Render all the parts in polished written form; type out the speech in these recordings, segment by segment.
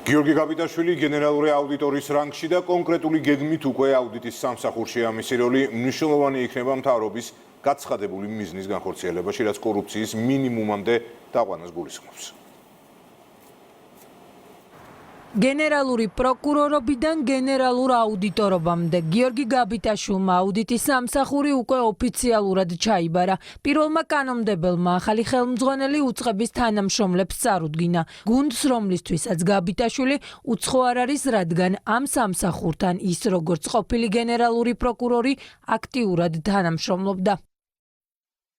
გიორგი გაბიტაშვილი გენერალური აუდიტორის რანგში და კონკრეტული გეგმით უკვე აუდიტის სამსახურშია. მისი როლი მნიშვნელოვანი იქნება მთავრობის გაცხადებული მიზნის განხორციელებაში, რაც კორუფციის მინიმუმამდე დაყვანას გულისხმობს. გენერალური პროკურორობიდან გენერალურ აუდიტორობამდე გიორგი გაბიტაშვილმა აუდიტის სამსახური უკვე ოფიციალურად ჩაიბარა. პირველმა კანონმდებელმა ახალი ხელმძღვანელი უწყების თანამშრომლებს წარუდგინა. გუნდს, რომლისთვისაც გაბიტაშვილი უცხო არ არის, რადგან ამ სამსახურთან ის როგორც ყოფილი გენერალური პროკურორი აქტიურად თანამშრომლობდა.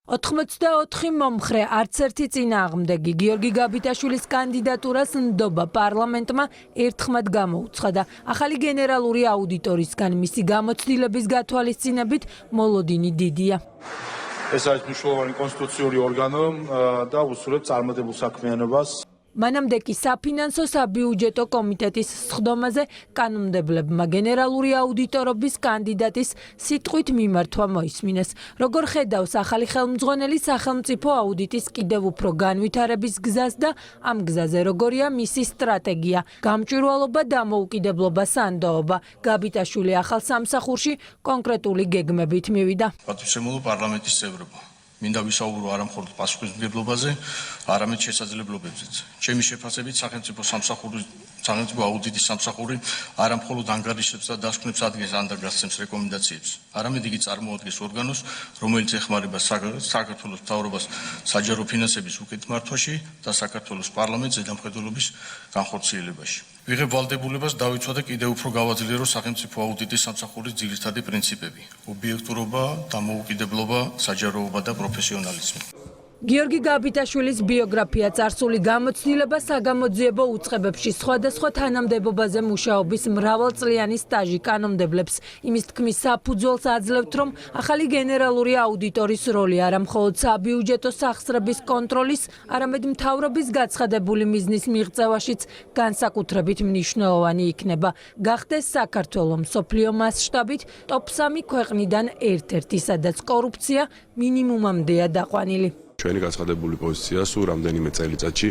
84 მომხრე არც ერთი წინააღმდეგი გიორგი გაბიტაშვილის კანდიდატურას ნდობა პარლამენტმა ერთხმად გამოუცხადა. ახალი გენერალური აუდიტორისგან მისი გამოცდილების გათვალისწინებით მოლოდინი დიდია. ეს არის მნიშვნელოვანი კონსტიტუციური ორგანო და უსურვებს წარმატებულ საქმიანობას. მანამდე კი საფინანსო საბიუჯეტო კომიტეტის სხდომაზე კანონმდებლებმა გენერალური აუდიტორობის კანდიდატის სიტყვით მიმართვა მოისმინეს. როგორ ხედავს ახალი ხელმძღვანელი სახელმწიფო აუდიტის კიდევ უფრო განვითარების გზას და ამ გზაზე როგორია მისი სტრატეგია, გამჭვირვალობა, დამოუკიდებლობა, სანდოობა. გაბიტაშვილი ახალ სამსახურში კონკრეტული გეგმებით მივიდა. პატივსემულო პარლამენტის წევრებო, მინდა ვისაუბრო არა მხოლოდ პასუხისმგებლობაზე, არამედ შესაძლებლობებზეც. ჩემი შეფასებით სახელმწიფო აუდიტის სამსახური არა მხოლოდ ანგარიშებს და დასკვნებს ადგენს ან გასცემს რეკომენდაციებს, არამედ იგი წარმოადგენს ორგანოს, რომელიც ეხმარება საქართველოს მთავრობას საჯარო ფინანსების უკეთმართვაში და საქართველოს პარლამენტს ზედამხედველობის განხორციელებაში. ვიღებ ვალდებულებას დავიცვა და კიდევ უფრო გავაძლიერო სახელმწიფო აუდიტის სამსახურის ძირითადი პრინციპები: ობიექტურობა, დამოუკიდებლობა, საჯაროობა და პროფესიონალიზმი. გიორგი გაბიტაშვილის ბიოგრაფია წარსული გამოცდილება საგამოძიებო უწყებებში სხვადასხვა თანამდებობაზე მუშაობის მრავალწლიანი სტაჟი კანონმდებლებს იმის თქმის საფუძველს აძლევთ, რომ ახალი გენერალური აუდიტორის როლი არა მხოლოდ საბიუჯეტო სახსრების კონტროლის, არამედ მთავრობის გაცხადებული მიზნის მიღწევაშიც განსაკუთრებით მნიშვნელოვანი იქნება. გახდეს საქართველოს მსოფლიო მასშტაბით ტოპ 3 ქვეყნიდან ერთ-ერთი, სადაც კორუფცია მინიმუმამდეა დაყვანილი. ჩვენი გაცხადებული პოზიცია სულ რამდენიმე წელიწადში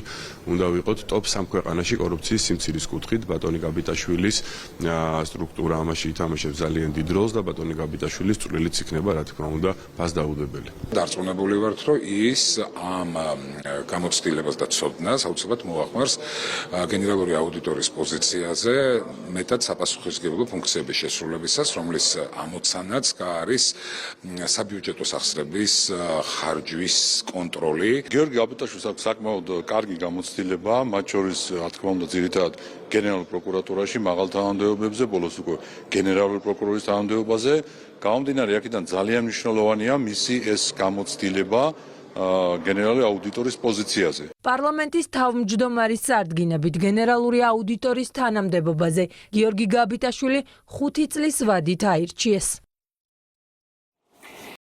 უნდა ვიყოთ ტოპ 3 ქვეყანაში კორუფციის სიმცირის კუთხით. ბატონი გაბიტაშვილის სტრუქტურა ამაში ითამაშებს ძალიან დიდ როლს და ბატონი გაბიტაშვილის წვლილიც იქნება, რა თქმა უნდა, ფასდაუდებელი. დარწმუნებული ვართ, რომ ის ამ გამოცდილებას და ცოდნას აუცილებლად მოახმარს გენერალური აუდიტორის პოზიციაზე მეტად საპასუხისმგებლო ფუნქციების შესრულებისას, რომლის ამოცანაც არის საბიუჯეტო სახსრების ხარჯვის კონტროლი. გიორგი გაბიტაშვილს აქვს საკმაოდ კარგი გამოცდილება, მათ შორის, რა თქმა უნდა, ძირითადად გენერალურ პროკურატურაში მაღალ თანამდებობებზე, ბოლოს უკვე გენერალური პროკურორის თანამდებობაზე. გამომდინარე აქედან ძალიან მნიშვნელოვანია მისი ეს გამოცდილება გენერალური აუდიტორის პოზიციაზე. პარლამენტის თავმჯდომარის წარდგინებით გენერალური აუდიტორის თანამდებობაზე გიორგი გაბიტაშვილი 5 წლის ვადით აირჩიეს.